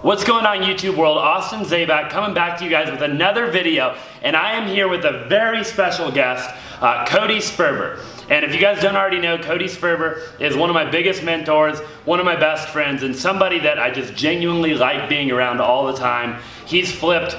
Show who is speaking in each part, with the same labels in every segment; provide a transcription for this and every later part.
Speaker 1: What's going on, YouTube world? Austin Zaback coming back to you guys with another video, and I am here with a very special guest, Cody Sperber. And if you guys don't already know, Cody Sperber is one of my biggest mentors, one of my best friends, and somebody that I just genuinely like being around all the time. He's flipped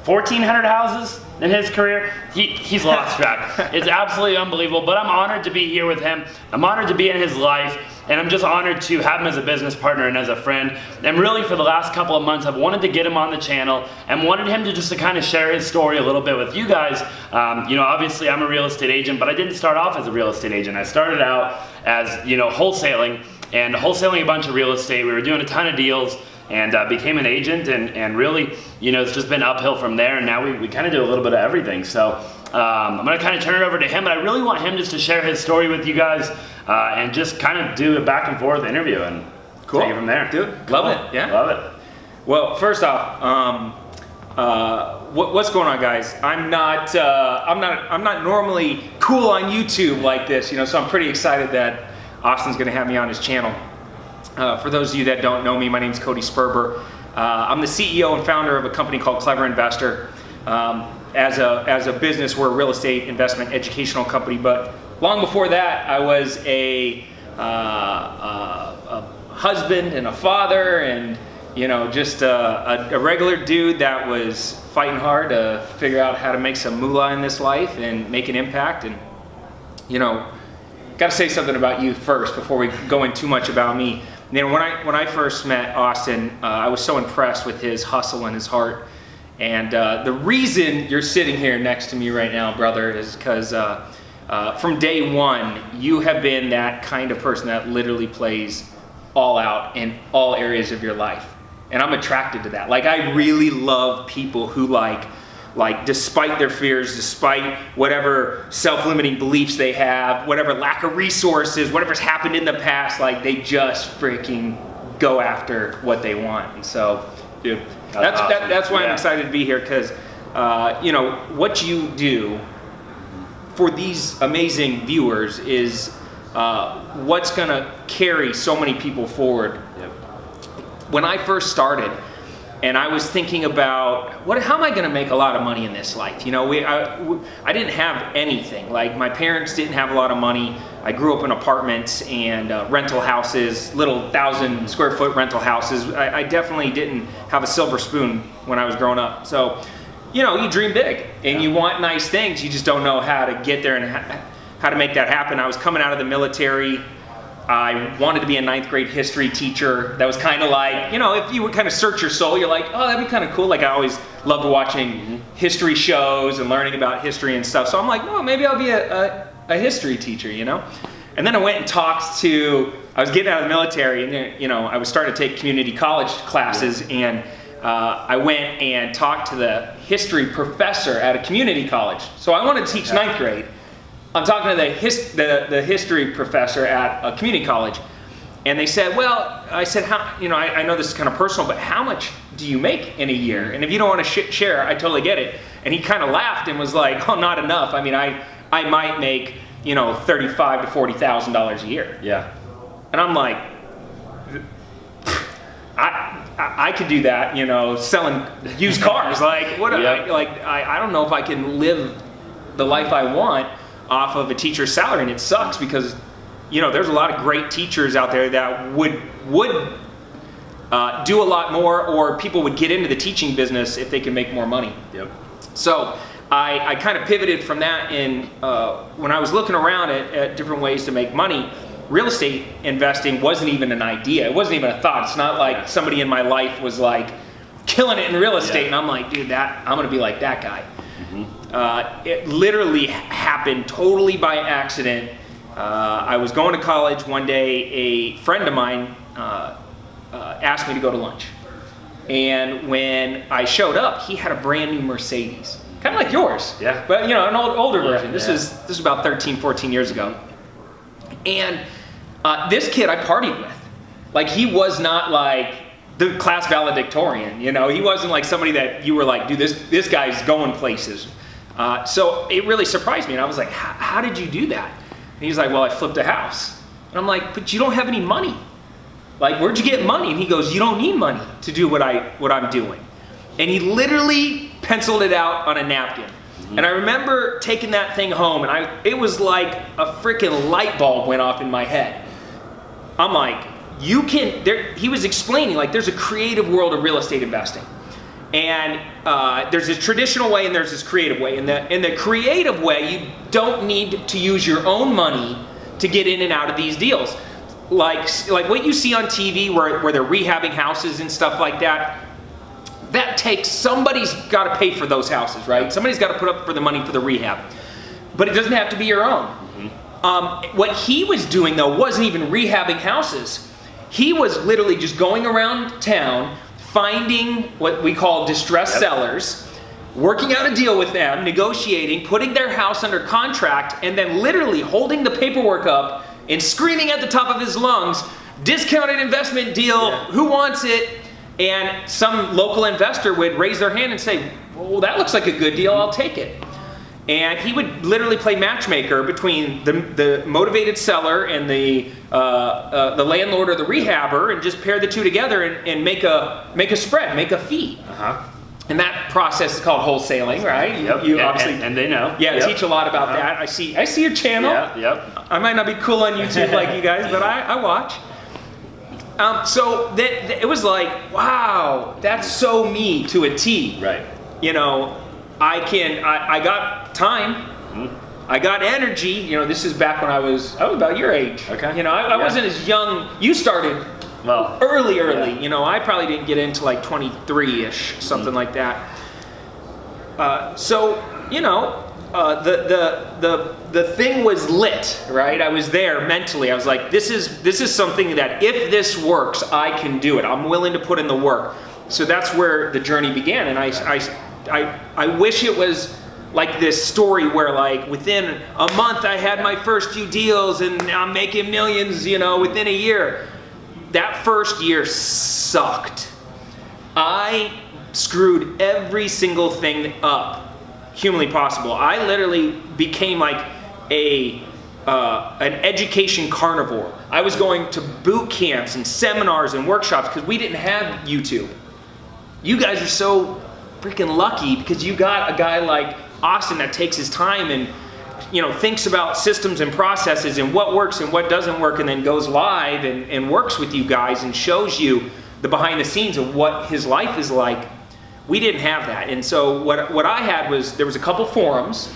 Speaker 1: 1,400 houses in his career. He's lost track. It's absolutely unbelievable, but I'm honored to be here with him. I'm honored to be in his life, and I'm just honored to have him as a business partner and as a friend. And really, for the last couple of months, I've wanted to get him on the channel and wanted him to kind of share his story a little bit with you guys. You know, obviously I'm a real estate agent, but I didn't start off as a real estate agent. I started out as, you know, wholesaling a bunch of real estate. We were doing a ton of deals, and became an agent, and really, you know, it's just been uphill from there, and now we kind of do a little bit of everything. So I'm going to kind of turn it over to him, but I really want him just to share his story with you guys, and just kind of do a back and forth interview and take it from there.
Speaker 2: Dude, love it. Yeah,
Speaker 1: love it.
Speaker 2: Well, first off, what's going on, guys? I'm not normally cool on YouTube like this, you know, so I'm pretty excited that Austin's going to have me on his channel. For those of you that don't know me, my name is Cody Sperber. I'm the CEO and founder of a company called Clever Investor. As a business, we're a real estate investment educational company, but long before that, I was a husband and a father, and you know, just a regular dude that was fighting hard to figure out how to make some moolah in this life and make an impact. And you know, got to say something about you first before we go in too much about me. And then when I first met Austin, I was so impressed with his hustle and his heart. And the reason you're sitting here next to me right now, brother, is because from day one, you have been that kind of person that literally plays all out in all areas of your life. And I'm attracted to that. Like, I really love people who like despite their fears, despite whatever self-limiting beliefs they have, whatever lack of resources, whatever's happened in the past, like, they just freaking go after what they want. And so, dude, that's awesome. That's why I'm excited to be here, because you know, what you do for these amazing viewers is what's gonna carry so many people forward.
Speaker 1: Yep.
Speaker 2: When I first started, and I was thinking about, how am I going to make a lot of money in this life? You know, I didn't have anything. Like, my parents didn't have a lot of money. I grew up in apartments and rental houses, little 1,000 square foot rental houses. I definitely didn't have a silver spoon when I was growing up. So, you know, you dream big and you want nice things. You just don't know how to get there and how to make that happen. I was coming out of the military. I wanted to be a 9th grade history teacher. That was kind of like, you know, if you would kind of search your soul, you're like, oh, that'd be kind of cool. Like, I always loved watching history shows and learning about history and stuff. So I'm like, well, maybe I'll be a history teacher, you know? And then I went and talked to, I was getting out of the military, and, you know, I was starting to take community college classes, and I went and talked to the history professor at a community college. So I wanted to teach 9th grade. I'm talking to the history professor at a community college, and they said, well, I said, how, you know, I know this is kind of personal, but how much do you make in a year? And if you don't want to share, I totally get it. And he kind of laughed and was like, oh, not enough. I mean, I might make, you know, $35,000 to $40,000 a year.
Speaker 1: Yeah.
Speaker 2: And I'm like, I could do that, you know, selling used cars. Like, what?
Speaker 1: Yep.
Speaker 2: I don't know if I can live the life I want off of a teacher's salary, and it sucks because, you know, there's a lot of great teachers out there that would do a lot more, or people would get into the teaching business if they can make more money.
Speaker 1: Yep.
Speaker 2: So I kind of pivoted from that, and when I was looking around at different ways to make money, real estate investing wasn't even an idea. It wasn't even a thought. It's not like somebody in my life was like killing it in real estate, and I'm like, dude, I'm gonna be like that guy. It literally happened totally by accident. I was going to college one day. A friend of mine asked me to go to lunch. And when I showed up, he had a brand new Mercedes. Kind of like yours.
Speaker 1: Yeah.
Speaker 2: But, you know, an older version.
Speaker 1: Yeah.
Speaker 2: This is about 13, 14 years ago. And this kid I partied with. Like, he was not like the class valedictorian, you know? He wasn't like somebody that you were like, dude, this guy's going places. So it really surprised me, and I was like, how did you do that? And he's like, well, I flipped a house. And I'm like, but you don't have any money. Like, where'd you get money? And he goes, you don't need money to do what I'm doing. And he literally penciled it out on a napkin. And I remember taking that thing home, and it was like a freaking light bulb went off in my head. I'm like, he was explaining, like, there's a creative world of real estate investing. And there's this traditional way and there's this creative way. In the creative way, you don't need to use your own money to get in and out of these deals. Like what you see on TV where they're rehabbing houses and stuff like that, that takes, somebody's got to pay for those houses, right? Somebody's got to put up for the money for the rehab. But it doesn't have to be your own. What he was doing, though, wasn't even rehabbing houses. He was literally just going around town, finding what we call distressed sellers, working out a deal with them, negotiating, putting their house under contract, and then literally holding the paperwork up and screaming at the top of his lungs, discounted investment deal, who wants it? And some local investor would raise their hand and say, well, that looks like a good deal, I'll take it. And he would literally play matchmaker between the motivated seller and the landlord or the rehabber, and just pair the two together and make a spread, make a fee. And that process is called wholesaling, right? You obviously,
Speaker 1: and they know.
Speaker 2: Yeah, teach a lot about that. I see your channel. I might not be cool on YouTube like you guys, but I watch. So it was like, wow, that's so me to a T.
Speaker 1: Right.
Speaker 2: You know, I got time, I got energy. You know, this is back when I was about your age. Okay. You know, I wasn't as young. You started early. Yeah. You know, I probably didn't get into like 23-ish, something like that. So, you know, the thing was lit, right? I was there mentally. I was like, this is something that if this works, I can do it. I'm willing to put in the work. So that's where the journey began. And I wish it was like this story where, like, within a month I had my first few deals and I'm making millions, you know, within a year. That first year sucked. I screwed every single thing up humanly possible. I literally became like an education carnivore. I was going to boot camps and seminars and workshops because we didn't have YouTube. You guys are so freaking lucky because you got a guy like Austin that takes his time and, you know, thinks about systems and processes and what works and what doesn't work, and then goes live and works with you guys and shows you the behind the scenes of what his life is like. We didn't have that. And so what I had was, there was a couple forums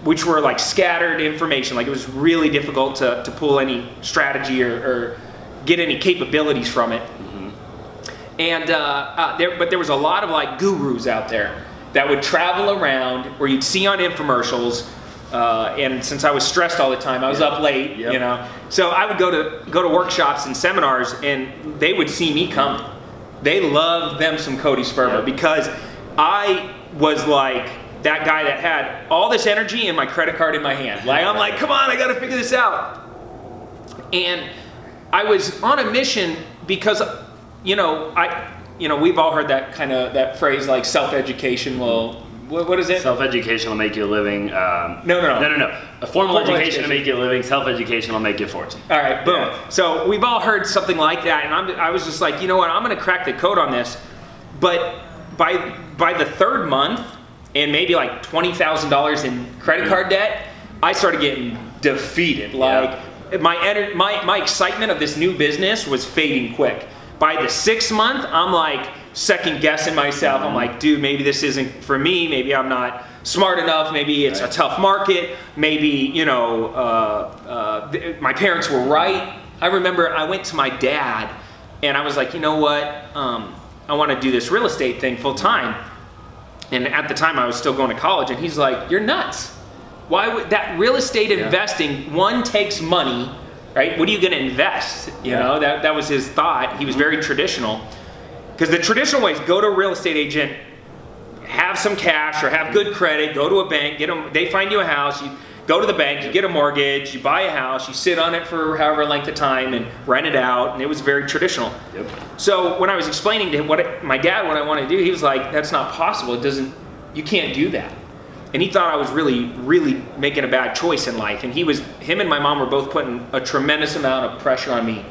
Speaker 2: which were like scattered information. Like, it was really difficult to pull any strategy or get any capabilities from it. And but there was a lot of like gurus out there that would travel around, or you'd see on infomercials. And since I was stressed all the time, I was up late, you know. So I would go to workshops and seminars, and they would see me coming. They loved them some Cody Sperber because I was like that guy that had all this energy and my credit card in my hand. Like, I'm like, come on, I got to figure this out. And I was on a mission because, you know, we've all heard that phrase, like, self-education will. What is it?
Speaker 1: Self-education will make you a living. No. A formal education will make you a living. Self-education will make you a fortune.
Speaker 2: All right, boom. Yeah. So we've all heard something like that, and I was just like, you know what? I'm going to crack the code on this. But by the third month, and maybe like $20,000 in credit card debt, I started getting defeated. Like, my excitement of this new business was fading quick. By the 6th month, I'm like second guessing myself. I'm like, dude, maybe this isn't for me. Maybe I'm not smart enough. Maybe it's a tough market. Maybe, you know, my parents were right. I remember I went to my dad and I was like, you know what? I want to do this real estate thing full time. And at the time I was still going to college, and he's like, you're nuts. Why would that real estate investing, one, takes money, right? What are you going to invest? You know, that was his thought. He was very traditional. Because the traditional way is go to a real estate agent, have some cash or have good credit, go to a bank, they find you a house, you go to the bank, you get a mortgage, you buy a house, you sit on it for however length of time and rent it out, and it was very traditional. So when I was explaining to him my dad what I wanted to do, he was like, that's not possible. You can't do that. And he thought I was really, really making a bad choice in life. And him and my mom were both putting a tremendous amount of pressure on me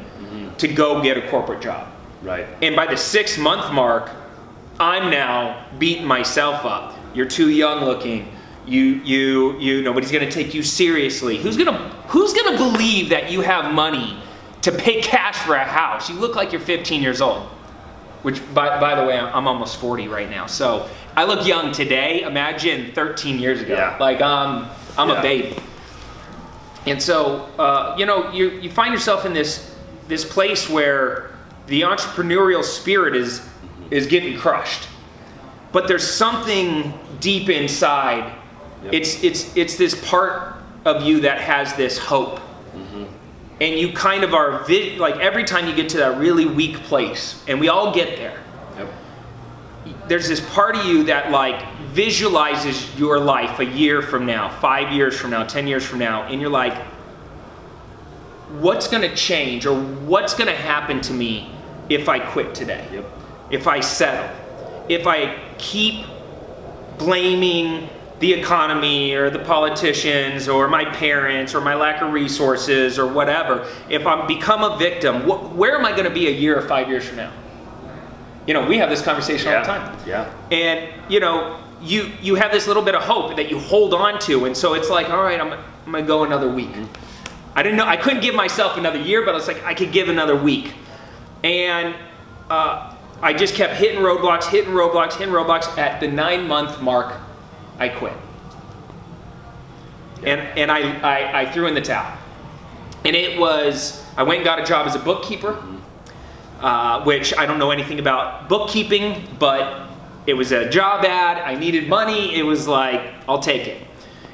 Speaker 2: to go get a corporate job.
Speaker 1: Right.
Speaker 2: And by the 6 month mark, I'm now beating myself up. You're too young looking. You nobody's gonna take you seriously. Who's gonna believe that you have money to pay cash for a house? You look like you're 15 years old. Which, by the way, I'm almost 40 right now. So I look young today. Imagine 13 years ago.
Speaker 1: Yeah.
Speaker 2: Like I'm a baby. And so you find yourself in this place where the entrepreneurial spirit is getting crushed. But there's something deep inside. Yep. It's this part of you that has this hope. And you kind of are, like every time you get to that really weak place, and we all get there, yep. There's this part of you that like visualizes your life a year from now, 5 years from now, 10 years from now, and you're like, what's gonna change or what's gonna happen to me if I quit today? Yep. If I settle? If I keep blaming the economy or the politicians or my parents or my lack of resources or whatever, if I become a victim, where am I going to be a year or 5 years from now? We have this conversation all the time.
Speaker 1: Yeah.
Speaker 2: And you have this little bit of hope that you hold on to, and so it's like, all right, I'm going to go another week. I didn't know, I couldn't give myself another year, but I was like, I could give another week. And I just kept hitting roadblocks. At the 9 month mark, I quit. And I threw in the towel. And I went and got a job as a bookkeeper, which I don't know anything about bookkeeping, but it was a job ad. I needed money. It was like, I'll take it.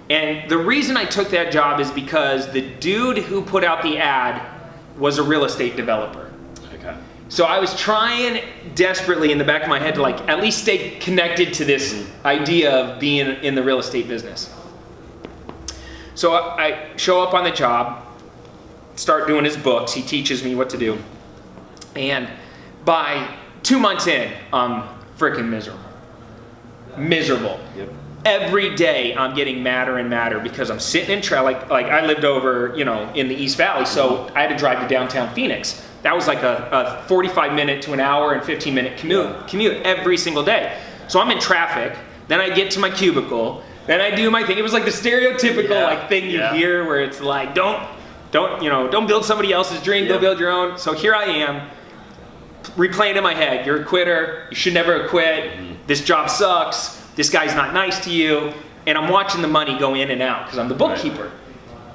Speaker 2: And the reason I took that job is because the dude who put out the ad was a real estate developer.
Speaker 1: Okay.
Speaker 2: So I was trying desperately in the back of my head to like at least stay connected to this idea of being in the real estate business. So I show up on the job, start doing his books. He teaches me what to do. And by 2 months in, I'm freaking miserable. Yep. Every day I'm getting madder and madder because I'm sitting in like I lived over, in the East Valley, so I had to drive to downtown Phoenix. That was like a 45 minute to an hour and 15 minute commute every single day. So I'm in traffic, then I get to my cubicle, then I do my thing. It was like the stereotypical thing you hear where it's like, don't build somebody else's dream, go build your own. So here I am, replaying in my head, you're a quitter, you should never have quit, this job sucks, this guy's not nice to you, and I'm watching the money go in and out because I'm the bookkeeper. Right.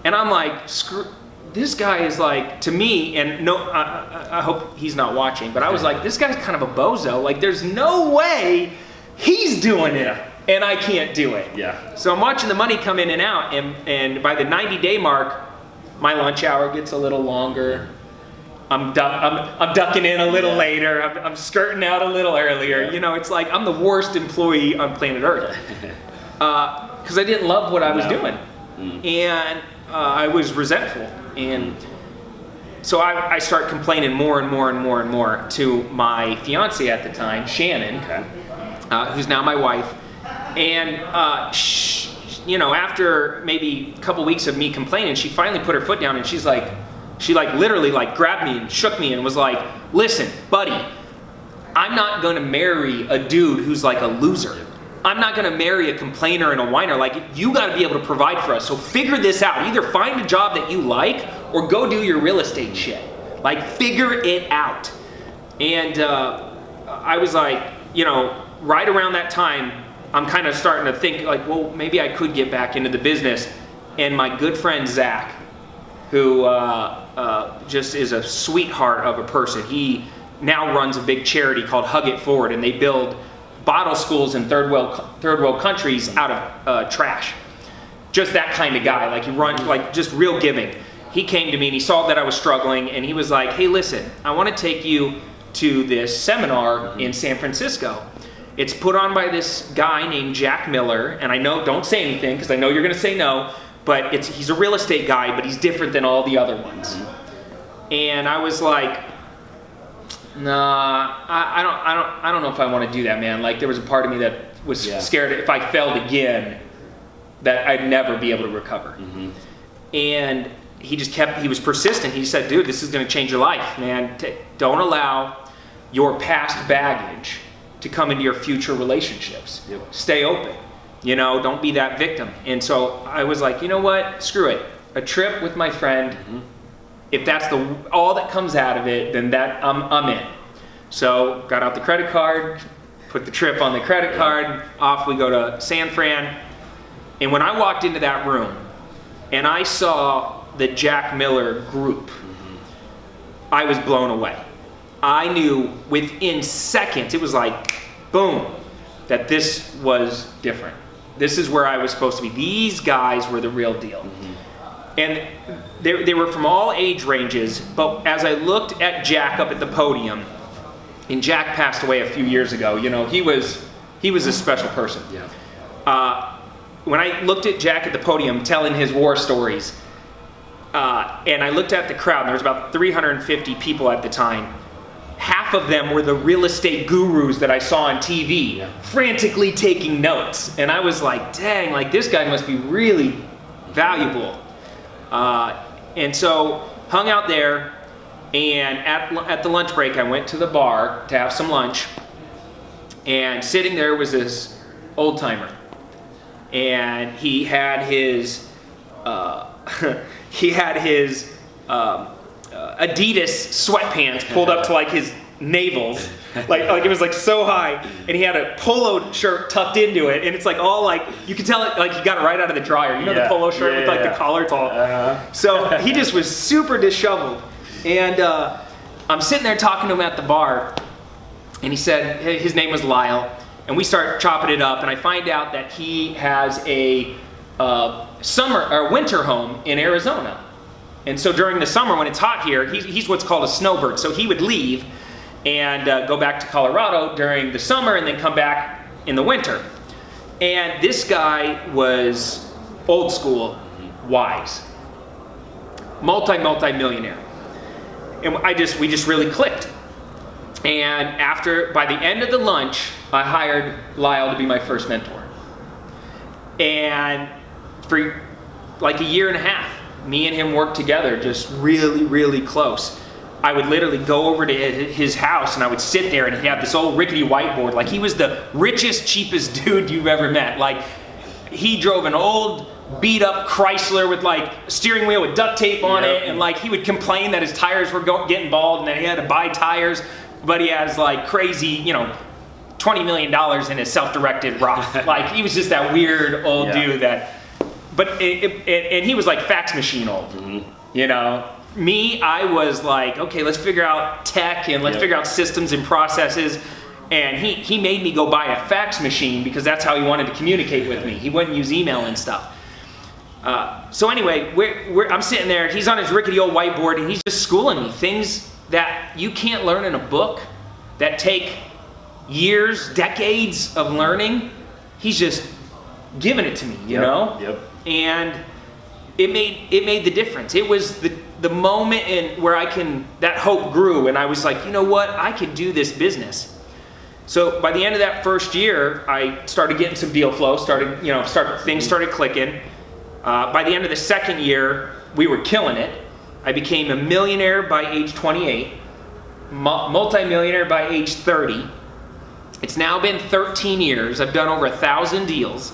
Speaker 2: And I'm like, this guy is like, to me, and no, I hope he's not watching, but I was like, this guy's kind of a bozo. Like, there's no way he's doing it, and I can't do it. Yeah. So I'm watching the money come in and out, and by the 90-day mark, my lunch hour gets a little longer. I'm ducking in a little later. I'm skirting out a little earlier. Yeah. It's like I'm the worst employee on planet Earth because I didn't love what I was doing, and I was resentful. And so I start complaining more and more to my fiance at the time, Shannon, who's now my wife. And after maybe a couple weeks of me complaining, she finally put her foot down and she literally grabbed me and shook me and was like, listen, buddy, I'm not gonna marry a dude who's like a loser. I'm not gonna marry a complainer and a whiner. Like, you gotta be able to provide for us. So figure this out. Either find a job that you like or go do your real estate shit. Like, figure it out. And I was like, right around that time, I'm kind of starting to think like, well, maybe I could get back into the business. And my good friend Zach, who just is a sweetheart of a person. He now runs a big charity called Hug It Forward, and they build bottle schools in third world countries out of trash. Just that kind of guy. Like, he runs just real giving. He came to me and he saw that I was struggling, and he was like, hey, listen, I want to take you to this seminar in San Francisco. It's put on by this guy named Jack Miller, and I know, don't say anything because I know you're going to say no. But he's a real estate guy, but he's different than all the other ones. And I was like, nah, I don't know if I want to do that, man. Like, there was a part of me that was scared if I failed again, that I'd never be able to recover. And he was persistent. He said, dude, this is going to change your life, man. Don't allow your past baggage to come into your future relationships.
Speaker 1: Yep.
Speaker 2: Stay open. Don't be that victim. And so I was like, you know what? Screw it. A trip with my friend. If that's all that comes out of it, then I'm in. So got out the credit card, put the trip on the credit card, off we go to San Fran. And when I walked into that room and I saw the Jack Miller group, I was blown away. I knew within seconds, it was like, boom, that this was different. This is where I was supposed to be. These guys were the real deal. And they were from all age ranges, but as I looked at Jack up at the podium, and Jack passed away a few years ago, he was a special person.
Speaker 1: Yeah.
Speaker 2: When I looked at Jack at the podium telling his war stories, and I looked at the crowd, and there was about 350 people at the time. Half of them were the real estate gurus that I saw on TV, frantically taking notes. And I was like, dang, like this guy must be really valuable. And so hung out there, and at the lunch break, I went to the bar to have some lunch, and sitting there was this old timer. And he had his Adidas sweatpants pulled up to like his navels, like it was like so high, and he had a polo shirt tucked into it, and it's like all like, you can tell it like he got it right out of the dryer. The polo shirt with like the collar, it's all. So he just was super disheveled, and I'm sitting there talking to him at the bar, and he said his name was Lyle, and we start chopping it up, and I find out that he has a summer or winter home in Arizona. And so during the summer when it's hot here, he's what's called a snowbird. So he would leave and go back to Colorado during the summer and then come back in the winter. And this guy was old school, wise, multi-millionaire. And we just really clicked. And by the end of the lunch, I hired Lyle to be my first mentor. And for like a year and a half, me and him worked together just really, really close. I would literally go over to his house and I would sit there and he'd have this old rickety whiteboard. Like he was the richest, cheapest dude you've ever met. Like he drove an old beat up Chrysler with like a steering wheel with duct tape on it. And like he would complain that his tires were getting bald and that he had to buy tires. But he has like crazy, $20 million in his self-directed Roth. Like he was just that weird old dude that. But and he was like fax machine old, Me, I was like, okay, let's figure out tech and let's figure out systems and processes. And he made me go buy a fax machine because that's how he wanted to communicate with me. He wouldn't use email and stuff. So anyway, I'm sitting there. He's on his rickety old whiteboard and he's just schooling me things that you can't learn in a book that take years, decades of learning. He's just giving it to me, you know?
Speaker 1: Yep.
Speaker 2: And it made the difference. It was the moment where that hope grew, and I was like, you know what, I could do this business. So by the end of that first year, I started getting some deal flow, things started clicking. By the end of the second year, we were killing it. I became a millionaire by age 28, multi-millionaire by age 30. It's now been 13 years. I've done over 1,000 deals.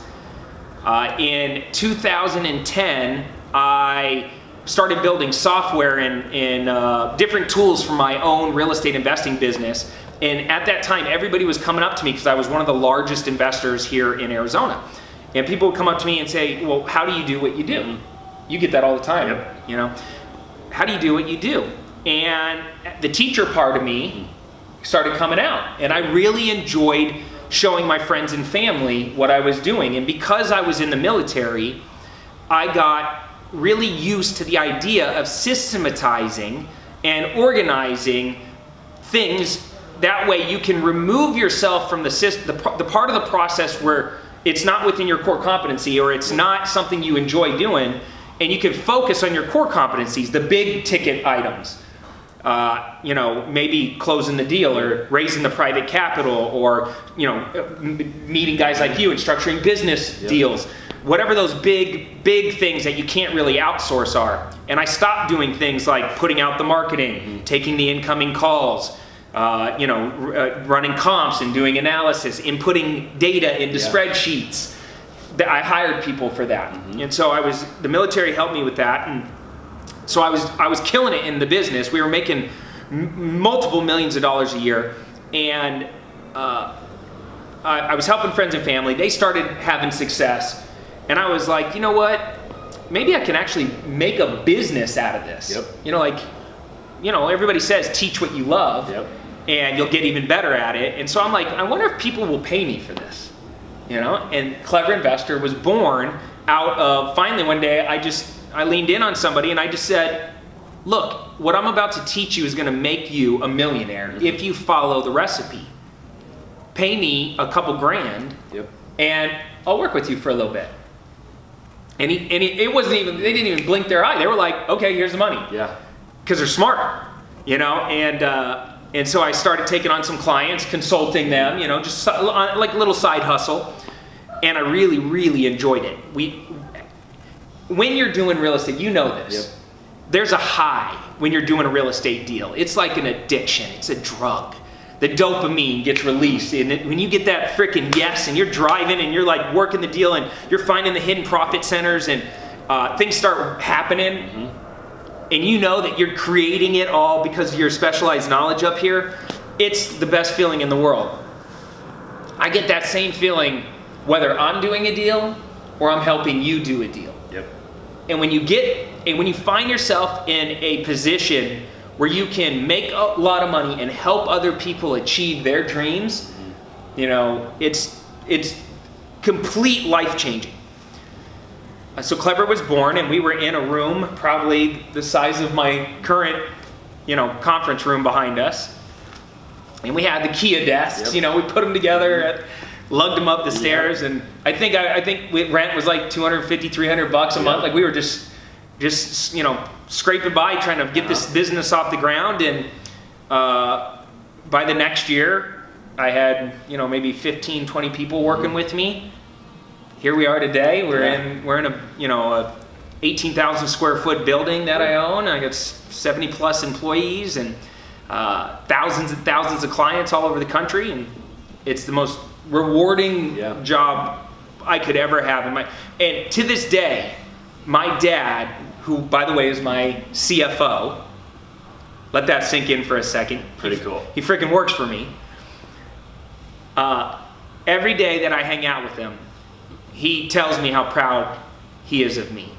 Speaker 2: In 2010, I started building software and different tools for my own real estate investing business. And at that time, everybody was coming up to me because I was one of the largest investors here in Arizona. And people would come up to me and say, well, how do you do what you do? You get that all the time, How do you do what you do? And the teacher part of me started coming out. And I really enjoyed showing my friends and family what I was doing. And because I was in the military, I got really used to the idea of systematizing and organizing things. That way you can remove yourself from the part of the process where it's not within your core competency or it's not something you enjoy doing, and you can focus on your core competencies, the big ticket items. Maybe closing the deal or raising the private capital or, meeting guys like you and structuring business deals. whatever those big things that you can't really outsource are. And I stopped doing things like putting out the marketing, taking the incoming calls, running comps and doing analysis, inputting data into spreadsheets. I hired people for that. And so the military helped me with that. And so I was killing it in the business. We were making multiple millions of dollars a year. And I was helping friends and family. They started having success. And I was like, you know what? Maybe I can actually make a business out of this. Everybody says teach what you love and you'll get even better at it. And so I'm like, I wonder if people will pay me for this. And Clever Investor was born out of, finally one day I leaned in on somebody and I just said, look, what I'm about to teach you is going to make you a millionaire if you follow the recipe. Pay me a couple grand and I'll work with you for a little bit. And it wasn't even, they didn't even blink their eye. They were like, okay, here's the money. Because they're smart, and so I started taking on some clients, consulting them, just like a little side hustle. And I really, really enjoyed it. When you're doing real estate, you know this. There's a high when you're doing a real estate deal. It's like an addiction. It's a drug. The dopamine gets released. And when you get that freaking yes, and you're driving and you're like working the deal and you're finding the hidden profit centers and things start happening, and you know that you're creating it all because of your specialized knowledge up here, it's the best feeling in the world. I get that same feeling whether I'm doing a deal or I'm helping you do a deal. And when you find yourself in a position where you can make a lot of money and help other people achieve their dreams, it's complete life-changing. So Clever was born, and we were in a room probably the size of my current, conference room behind us. And we had the Kia desks, we put them together, lugged them up the stairs, and I think rent was like $250, $300 a month. Like we were just scraping by trying to get this business off the ground. And by the next year, I had maybe 15, 20 people working with me. Here we are today. We're in a 18,000 square foot building that I own. I got 70 plus employees and thousands and thousands of clients all over the country, and it's the most rewarding job I could ever have and to this day, my dad, who by the way is my CFO, let that sink in for a second.
Speaker 1: Pretty cool.
Speaker 2: He freaking works for me. Every day that I hang out with him, he tells me how proud he is of me.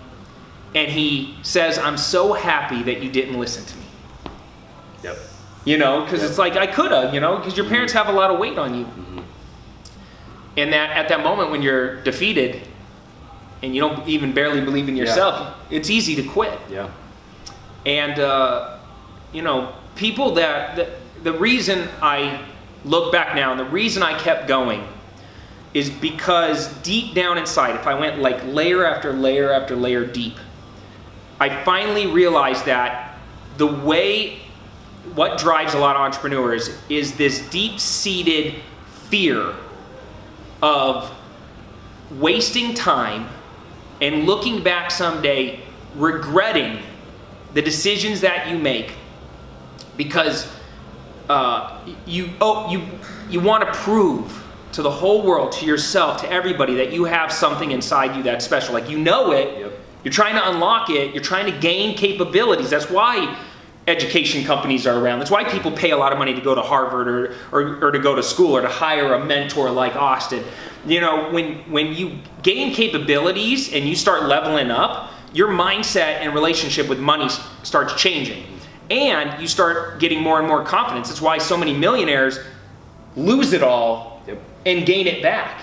Speaker 2: And he says, I'm so happy that you didn't listen to me. Because it's like I could have, because your parents have a lot of weight on you. And that at that moment when you're defeated and you don't even barely believe in yourself, it's easy to quit. And, people the reason I look back now and the reason I kept going is because deep down inside, if I went like layer after layer after layer deep, I finally realized that what drives a lot of entrepreneurs is this deep-seated fear of wasting time and looking back someday regretting the decisions that you make because you want to prove to the whole world, to yourself, to everybody that you have something inside you that's special. Like it, you're trying to unlock it, you're trying to gain capabilities. That's why education companies are around. That's why people pay a lot of money to go to Harvard or to go to school or to hire a mentor like Austin. When you gain capabilities and you start leveling up, your mindset and relationship with money starts changing. And you start getting more and more confidence. That's why so many millionaires lose it all and gain it back.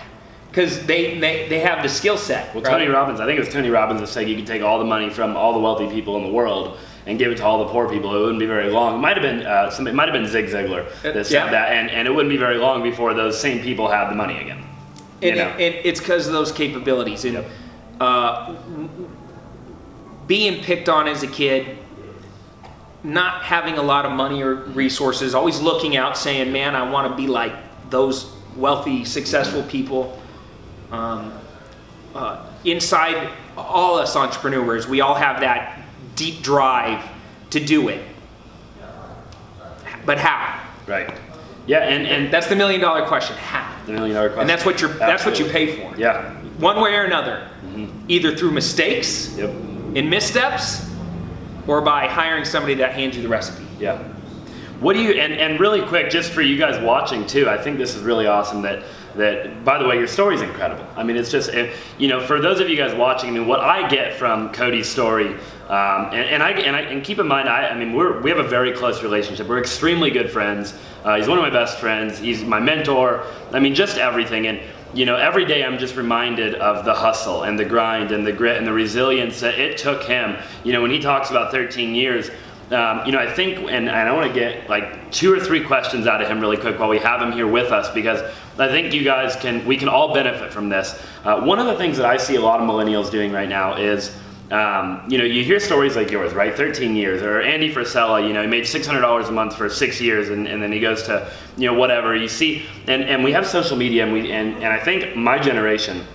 Speaker 2: Because they have the skill set.
Speaker 1: Well, Tony Robbins, I think it was Tony Robbins that said you could take all the money from all the wealthy people in the world and give it to all the poor people. It wouldn't be very long. It might have been Zig Ziglar that said that, and it wouldn't be very long before those same people had the money again.
Speaker 2: And it's because of those capabilities. And being picked on as a kid, not having a lot of money or resources, always looking out saying, man, I want to be like those wealthy, successful people. inside all us entrepreneurs, we all have that deep drive to do it. But how?
Speaker 1: Right. Yeah, and
Speaker 2: that's the $1 million question. How?
Speaker 1: The $1 million question.
Speaker 2: And that's what you pay for.
Speaker 1: Yeah.
Speaker 2: One way or another. Either through mistakes, in missteps, or by hiring somebody that hands you the recipe.
Speaker 1: Yeah. What do you, and really quick, just for you guys watching too, I think this is really awesome that, by the way, your story is incredible. I mean, it's just, you know, for those of you guys watching, I mean, what I get from Cody's story, and keep in mind, I mean, we have a very close relationship. We're extremely good friends. He's one of my best friends. He's my mentor. I mean, just everything. And, you know, every day I'm just reminded of the hustle and the grind and the grit and the resilience that it took him. You know, when he talks about 13 years, you know, I think, and I want to get like 2 or 3 questions out of him really quick while we have him here with us, because I think you guys we can all benefit from this. One of the things that I see a lot of millennials doing right now is, you know, you hear stories like yours, right? 13 years, or Andy Frisella, you know, he made $600 a month for 6 years, and then he goes to, you know, whatever. You see, and we have social media, and I think my generation,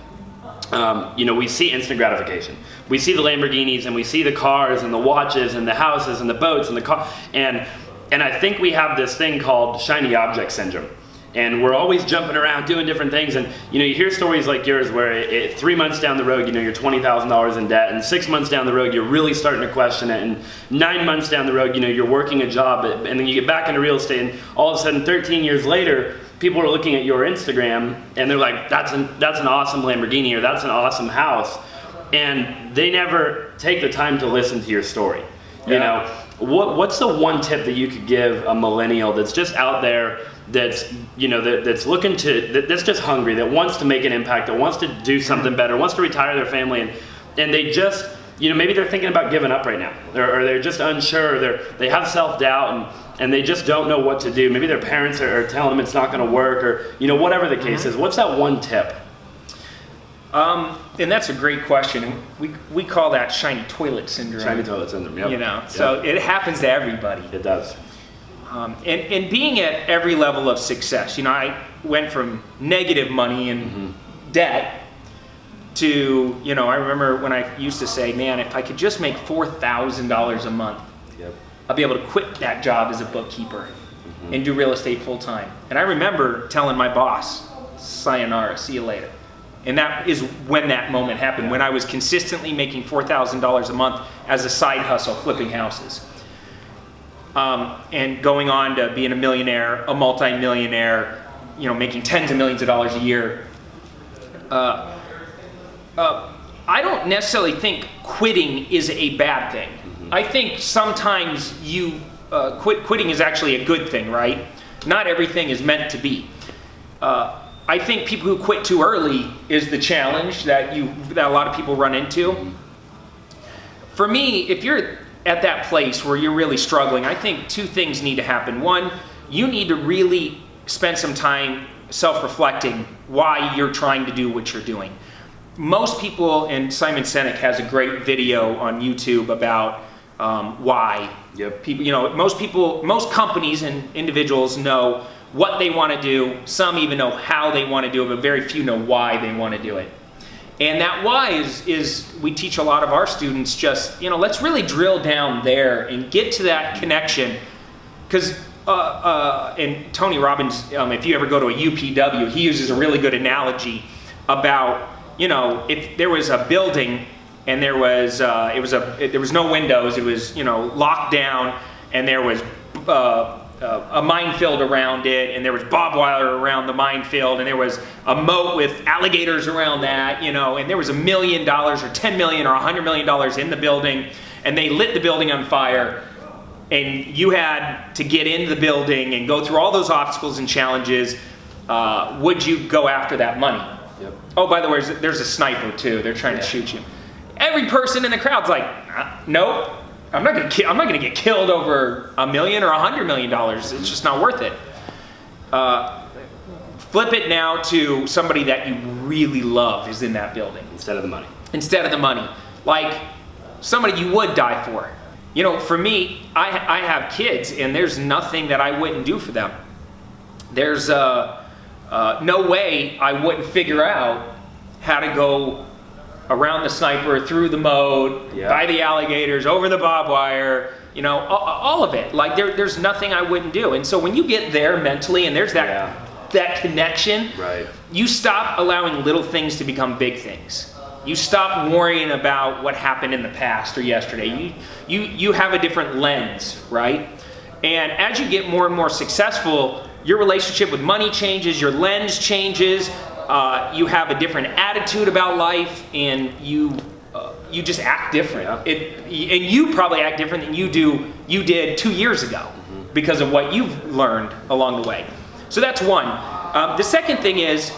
Speaker 1: you know, we see instant gratification. We see the Lamborghinis, and we see the cars, and the watches, and the houses, and the boats, and the car, and I think we have this thing called shiny object syndrome. And we're always jumping around doing different things, and you know, you hear stories like yours where 3 months down the road, you know, you're $20,000 in debt, and 6 months down the road, you're really starting to question it, and 9 months down the road, you know, you're working a job, and then you get back into real estate, and all of a sudden, 13 years later, people are looking at your Instagram, and they're like, that's an awesome Lamborghini, or that's an awesome house, and they never take the time to listen to your story.
Speaker 2: Yeah.
Speaker 1: You know, what's the one tip that you could give a millennial that's just out there, that's, you know, that's looking to, that's just hungry, that wants to make an impact, that wants to do something better, wants to retire their family, and they just, you know, maybe they're thinking about giving up right now, or they're just unsure, they have self-doubt, and they just don't know what to do. Maybe their parents are telling them it's not going to work, or, you know, whatever the case is. What's that one tip?
Speaker 2: And that's a great question. And we call that shiny toilet syndrome.
Speaker 1: Shiny toilet syndrome, yep.
Speaker 2: You know, so it happens to everybody.
Speaker 1: It does.
Speaker 2: And being at every level of success, you know, I went from negative money and debt to, you know, I remember when I used to say, man, if I could just make $4,000 a month, I'll be able to quit that job as a bookkeeper and do real estate full time. And I remember telling my boss, sayonara, see you later. And that is when that moment happened, when I was consistently making $4,000 a month as a side hustle, flipping houses. And going on to being a millionaire, a multi-millionaire, you know, making tens of millions of dollars a year. I don't necessarily think quitting is a bad thing. I think sometimes quitting is actually a good thing, right? Not everything is meant to be. I think people who quit too early is the challenge that a lot of people run into. For me, if you're at that place where you're really struggling, I think 2 things need to happen. One, you need to really spend some time self-reflecting why you're trying to do what you're doing. Most people, and Simon Sinek has a great video on YouTube about why. People, you know, most companies and individuals know what they want to do. Some even know how they want to do it, but very few know why they want to do it. And that why is we teach a lot of our students just, you know, let's really drill down there and get to that connection. Because, and Tony Robbins, if you ever go to a UPW, he uses a really good analogy about, you know, if there was a building and there was no windows, it was, you know, locked down, and there was a minefield around it, and there was barbed wire around the minefield, and there was a moat with alligators around that, you know, and there was $1 million or $10 million or $100 million in the building, and they lit the building on fire, and you had to get into the building and go through all those obstacles and challenges. Would you go after that money? Oh, by the way, there's a sniper too. They're trying to shoot you. Every person in the crowd's like, nope. I'm not gonna get killed over $1 million or $100 million. It's just not worth it. Flip it now to somebody that you really love is in that building.
Speaker 1: Instead of the money.
Speaker 2: Instead of the money. Like somebody you would die for. You know, for me, I have kids, and there's nothing that I wouldn't do for them. There's no way I wouldn't figure out how to go around the sniper, through the moat, by the alligators, over the barbed wire, you know, all of it. Like there's nothing I wouldn't do. And so when you get there mentally and there's that connection, you stop allowing little things to become big things. You stop worrying about what happened in the past or yesterday. You have a different lens, right? And as you get more and more successful, your relationship with money changes, your lens changes, you have a different attitude about life, and you just act different. And you probably act different than you did 2 years ago because of what you've learned along the way. So that's one. The second thing is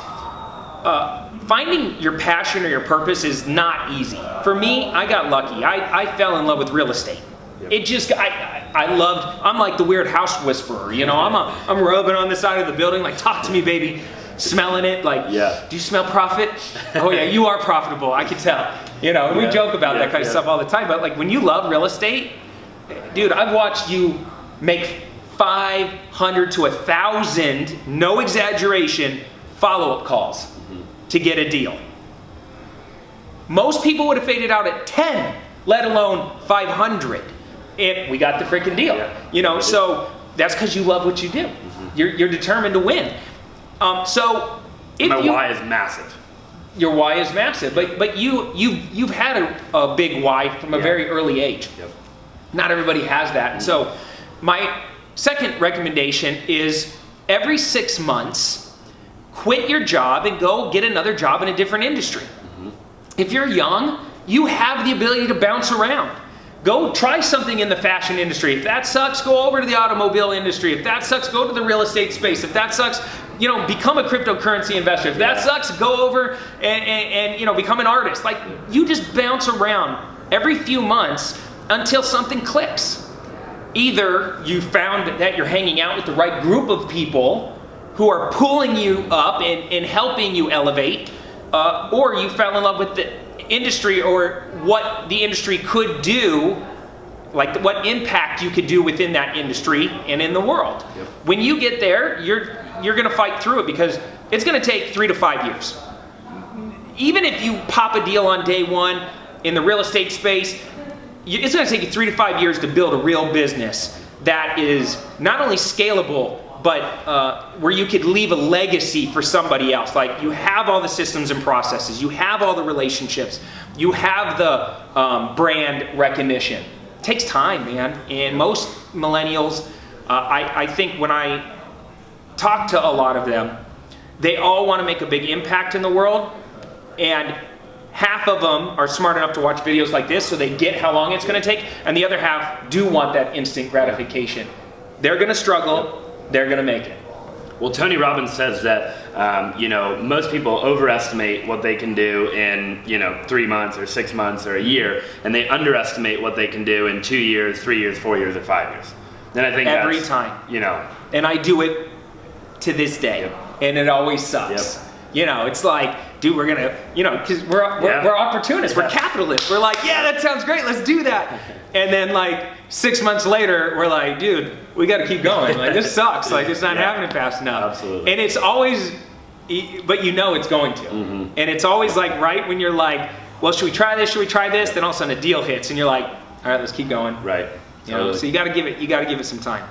Speaker 2: finding your passion or your purpose is not easy. For me, I got lucky. I fell in love with real estate. It just, I'm like the weird house whisperer, you know, I'm rubbing on the side of the building, like, talk to me, baby, smelling it, like, do you smell profit? Oh yeah, you are profitable, I can tell. You know, we joke about that kind of stuff all the time, but like when you love real estate, dude, I've watched you make 500 to 1,000, no exaggeration, follow-up calls to get a deal. Most people would have faded out at 10, let alone 500. And we got the freaking deal, you know. So that's because you love what you do. You're determined to win. So if
Speaker 1: my why is massive.
Speaker 2: Your why is massive, but you've had a big why from a very early age. Not everybody has that. And so my second recommendation is every 6 months, quit your job and go get another job in a different industry. If you're young, you have the ability to bounce around. Go try something in the fashion industry. If that sucks, go over to the automobile industry. If that sucks, go to the real estate space. If that sucks, you know, become a cryptocurrency investor. If that sucks, go over and you know, become an artist. Like, you just bounce around every few months until something clicks. Either you found that you're hanging out with the right group of people who are pulling you up and helping you elevate, or you fell in love with the industry or what the industry could do, like what impact you could do within that industry and in the world. When you get there, you're gonna fight through it because it's gonna take 3 to 5 years. Even if you pop a deal on day one in the real estate space, it's gonna take you 3 to 5 years to build a real business that is not only scalable, but where you could leave a legacy for somebody else. Like, you have all the systems and processes, you have all the relationships, you have the brand recognition. It takes time, man. And most millennials, I think when I talk to a lot of them, they all want to make a big impact in the world, and half of them are smart enough to watch videos like this so they get how long it's going to take, and the other half do want that instant gratification. They're going to struggle. They're going to make it.
Speaker 1: Well, Tony Robbins says that, you know, most people overestimate what they can do in, you know, 3 months or 6 months or a year, and they underestimate what they can do in 2 years, 3 years, 4 years, or 5 years. And I think
Speaker 2: every time,
Speaker 1: you know,
Speaker 2: and I do it to this day, and it always sucks. You know, it's like, dude, we're gonna, you know, because we're opportunists, we're capitalists. We're like, yeah, that sounds great, let's do that. And then like 6 months later, we're like, dude, we got to keep going. Like, this sucks. Like, it's not happening fast enough.
Speaker 1: Absolutely.
Speaker 2: And it's always, but you know it's going to. And it's always like right when you're like, well, should we try this? Should we try this? Then all of a sudden a deal hits, and you're like, all right, let's keep going.
Speaker 1: Right.
Speaker 2: You know, so you got to give it some time.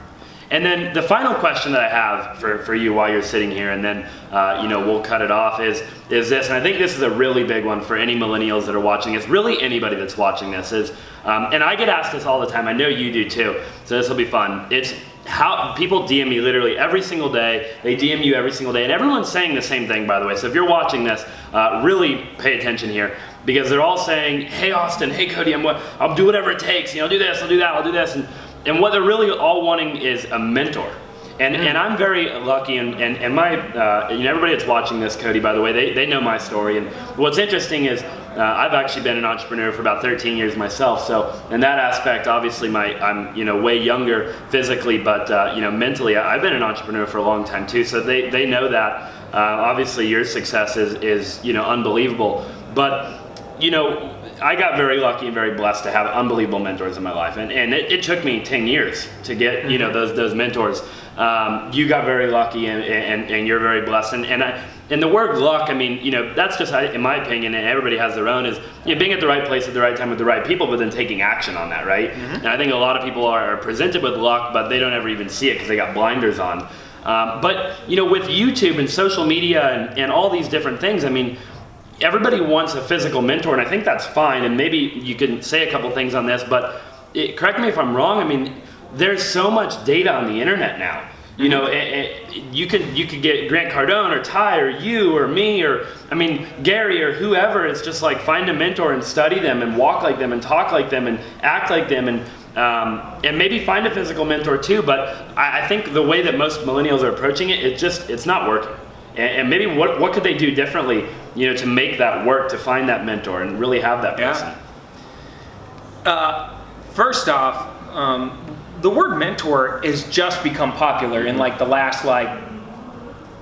Speaker 1: And then the final question that I have for you while you're sitting here, and then you know, we'll cut it off, is this, and I think this is a really big one for any millennials that are watching this, really anybody that's watching this, is, and I get asked this all the time, I know you do too, so this will be fun. It's how people DM me literally every single day. They DM you every single day, and everyone's saying the same thing, by the way. So if you're watching this, really pay attention here, because they're all saying, hey Austin, hey Cody, I'll do whatever it takes, you know, do this, I'll do that, I'll do this, and what they're really all wanting is a mentor. And I'm very lucky, and my, you know, everybody that's watching this, Cody, by the way, they know my story. And what's interesting is I've actually been an entrepreneur for about 13 years myself. So in that aspect, obviously I'm, you know, way younger physically, but you know, mentally, I've been an entrepreneur for a long time too. So they know that. Obviously your success is, you know, unbelievable. But, you know, I got very lucky and very blessed to have unbelievable mentors in my life, and it took me 10 years to get, you know, those mentors. You got very lucky, and you're very blessed, and And the word luck, I mean, you know, that's just, in my opinion, and everybody has their own, is, you know, being at the right place at the right time with the right people, but then taking action on that, right? And I think a lot of people are presented with luck, but they don't ever even see it because they got blinders on. But, you know, with YouTube and social media and all these different things, I mean, everybody wants a physical mentor, and I think that's fine, and maybe you can say a couple things on this, but correct me if I'm wrong, I mean, there's so much data on the internet now. You know, you could get Grant Cardone or Ty or you or me or, I mean, Gary or whoever. It's just like find a mentor and study them and walk like them and talk like them and act like them and maybe find a physical mentor too. But I think the way that most millennials are approaching it, it's not working. And maybe what could they do differently, you know, to make that work, to find that mentor and really have that person?
Speaker 2: First off, the word mentor has just become popular in like the last like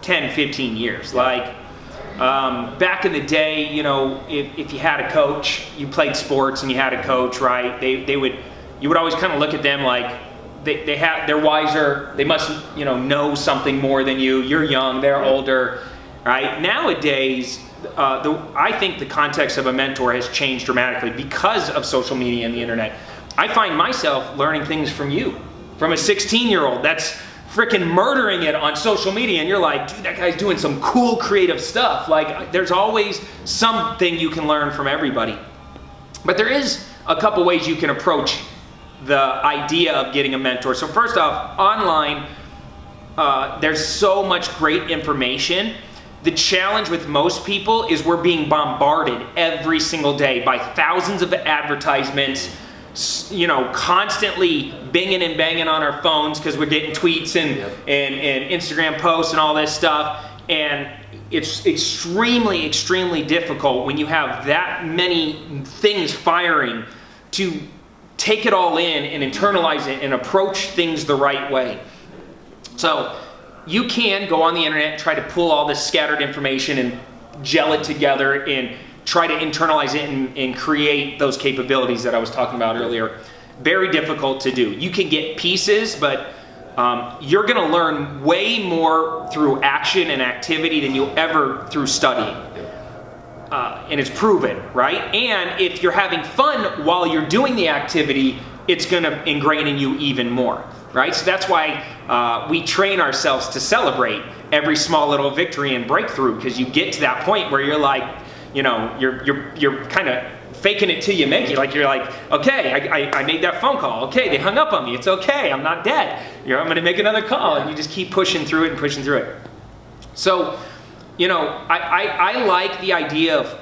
Speaker 2: 10, 15 years. Like back in the day, you know, if you had a coach, you played sports and you had a coach, right? You would always kind of look at them like they're wiser. They must, you know something more than you. You're young, they're older, right? Nowadays, I think the context of a mentor has changed dramatically because of social media and the internet. I find myself learning things from you, from a 16-year-old that's freaking murdering it on social media, and you're like, dude, that guy's doing some cool creative stuff. Like, there's always something you can learn from everybody. But there is a couple ways you can approach the idea of getting a mentor. So first off, online, there's so much great information. The challenge with most people is we're being bombarded every single day by thousands of advertisements, you know, constantly binging and banging on our phones because we're getting tweets and Instagram posts and all this stuff. And it's extremely difficult when you have that many things firing to take it all in and internalize it and approach things the right way. So you can go on the internet and try to pull all this scattered information and gel it together and try to internalize it and create those capabilities that I was talking about earlier. Very difficult to do. You can get pieces, but you're gonna learn way more through action and activity than you'll ever through studying. And it's proven, right? And if you're having fun while you're doing the activity, it's gonna ingrain in you even more, right? So that's why we train ourselves to celebrate every small little victory and breakthrough, because you get to that point where you're like, you know, you're kind of faking it till you make it. Like you're like, okay, I made that phone call. Okay, they hung up on me. It's okay. I'm not dead. You know, I'm going to make another call, and you just keep pushing through it and pushing through it. So, you know, I like the idea of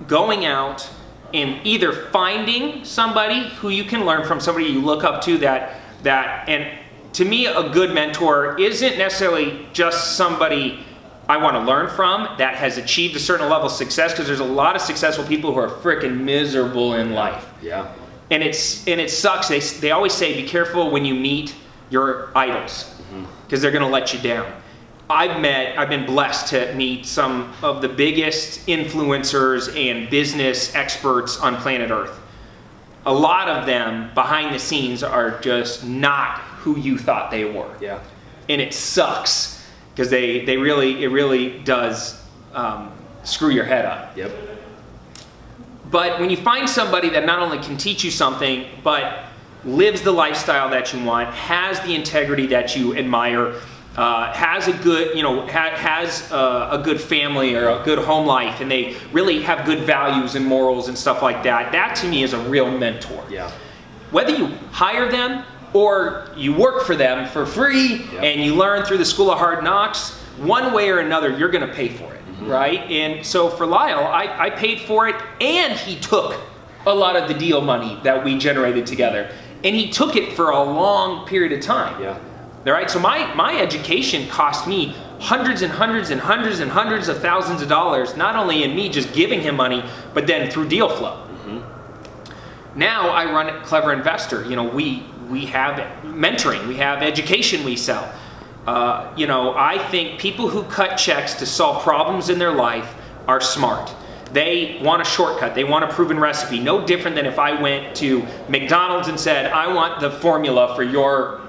Speaker 2: going out and either finding somebody who you can learn from, somebody you look up to that and to me, a good mentor isn't necessarily just somebody I want to learn from that has achieved a certain level of success, because there's a lot of successful people who are freaking miserable in life.
Speaker 1: Yeah.
Speaker 2: And it sucks. They always say, be careful when you meet your idols, because they're going to let you down. I've been blessed to meet some of the biggest influencers and business experts on planet Earth. A lot of them behind the scenes are just not who you thought they were.
Speaker 1: Yeah.
Speaker 2: And it sucks, because it really does screw your head up.
Speaker 1: Yep.
Speaker 2: But when you find somebody that not only can teach you something, but lives the lifestyle that you want, has the integrity that you admire, has a good, has a good family or a good home life, and they really have good values and morals and stuff like that, that to me is a real mentor.
Speaker 1: Yeah.
Speaker 2: Whether you hire them or you work for them for free, and you learn through the school of hard knocks, one way or another, you're going to pay for it, right? And so for Lyle, I paid for it, and he took a lot of the deal money that we generated together, and he took it for a long period of time.
Speaker 1: Yeah.
Speaker 2: All right, so my education cost me hundreds and hundreds and hundreds and hundreds of thousands of dollars, not only in me just giving him money, but then through deal flow. Now I run Clever Investor. We have mentoring, we have education we sell. I think people who cut checks to solve problems in their life are smart. They want a shortcut, they want a proven recipe. No different than if I went to McDonald's and said, I want the formula for your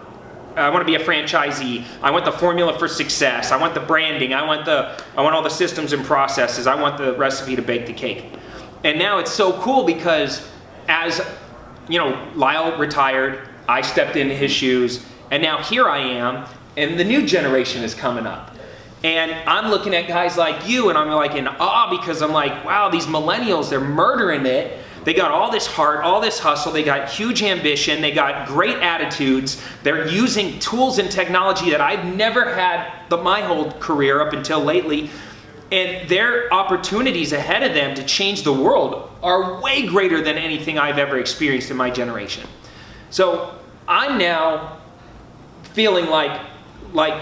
Speaker 2: to be a franchisee. I want the formula for success. I want the branding. I want all the systems and processes. I want the recipe to bake the cake. And now it's so cool because as, you know, Lyle retired, I stepped into his shoes, and now here I am, and the new generation is coming up. And I'm looking at guys like you, and I'm like in awe because I'm like, wow, these millennials, they're murdering it. They got all this heart, all this hustle, they got huge ambition, they got great attitudes, they're using tools and technology that I've never had my whole career up until lately, and their opportunities ahead of them to change the world are way greater than anything I've ever experienced in my generation. So I'm now feeling like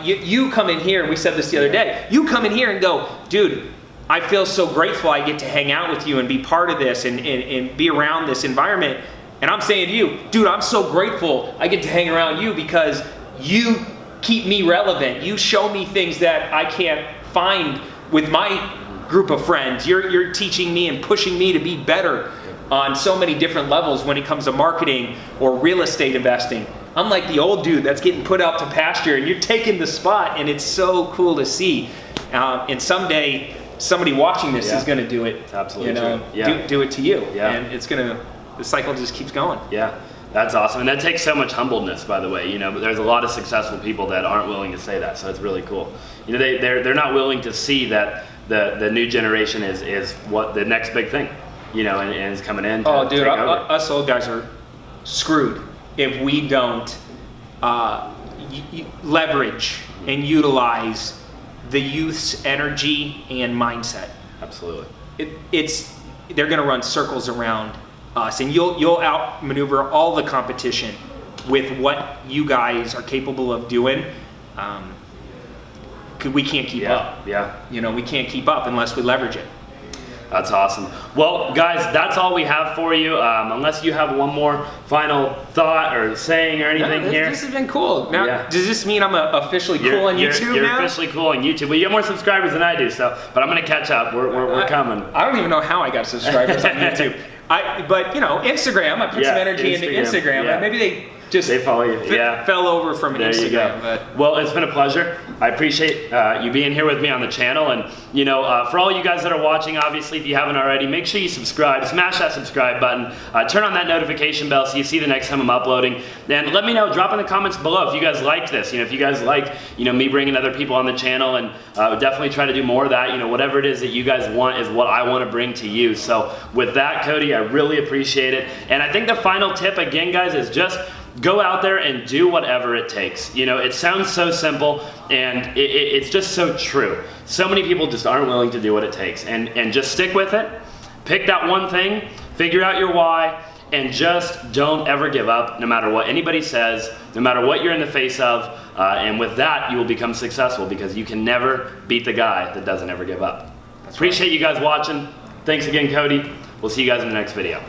Speaker 2: you come in here, and we said this the other day, you come in here and go, dude, I feel so grateful I get to hang out with you and be part of this and be around this environment. And I'm saying to you, dude, I'm so grateful I get to hang around you because you keep me relevant. You show me things that I can't find with my group of friends. You're teaching me and pushing me to be better on so many different levels when it comes to marketing or real estate investing. I'm like the old dude that's getting put out to pasture, and you're taking the spot, and it's so cool to see. And someday, somebody watching this is going to do it.
Speaker 1: Absolutely.
Speaker 2: You know,
Speaker 1: true. Yeah.
Speaker 2: do it to you.
Speaker 1: Yeah.
Speaker 2: And it's going to, the cycle just keeps going.
Speaker 1: Yeah, that's awesome. And that takes so much humbleness, by the way. You know, but there's a lot of successful people that aren't willing to say that, so it's really cool. You know, they're not willing to see that the new generation is what the next big thing, you know, and is coming in to take over.
Speaker 2: Us old guys are screwed if we don't leverage and utilize the youth's energy and mindset.
Speaker 1: Absolutely.
Speaker 2: They're going to run circles around us, and you'll outmaneuver all the competition with what you guys are capable of doing. We can't keep up.
Speaker 1: Yeah.
Speaker 2: You know, we can't keep up unless we leverage it.
Speaker 1: That's awesome. Well, guys, that's all we have for you. Unless you have one more final thought or saying or anything here.
Speaker 2: This has been cool. Now, does this mean I'm officially cool on YouTube
Speaker 1: you're
Speaker 2: now?
Speaker 1: You're officially cool on YouTube. Well, you have more subscribers than I do, so. But I'm gonna catch up. We're coming.
Speaker 2: I don't even know how I got subscribers on YouTube. But you know, Instagram. I put some energy into Instagram.
Speaker 1: Yeah.
Speaker 2: Maybe they
Speaker 1: follow you.
Speaker 2: fell over from
Speaker 1: there
Speaker 2: Instagram.
Speaker 1: You go.
Speaker 2: But
Speaker 1: well, it's been a pleasure. I appreciate you being here with me on the channel, and you know, for all you guys that are watching, obviously, if you haven't already, make sure you subscribe. Smash that subscribe button. Turn on that notification bell so you see the next time I'm uploading. And let me know. Drop in the comments below if you guys liked this. You know, if you guys like, you know, me bringing other people on the channel, and definitely try to do more of that. You know, whatever it is that you guys want is what I want to bring to you. So with that, Cody, I really appreciate it. And I think the final tip, again, guys, is just go out there and do whatever it takes. You know, it sounds so simple, and it's just so true. So many people just aren't willing to do what it takes, and just stick with it. Pick that one thing, figure out your why, and just don't ever give up, no matter what anybody says, no matter what you're in the face of, and with that, you will become successful, because you can never beat the guy that doesn't ever give up. Appreciate you guys watching. Thanks again, Cody. We'll see you guys in the next video.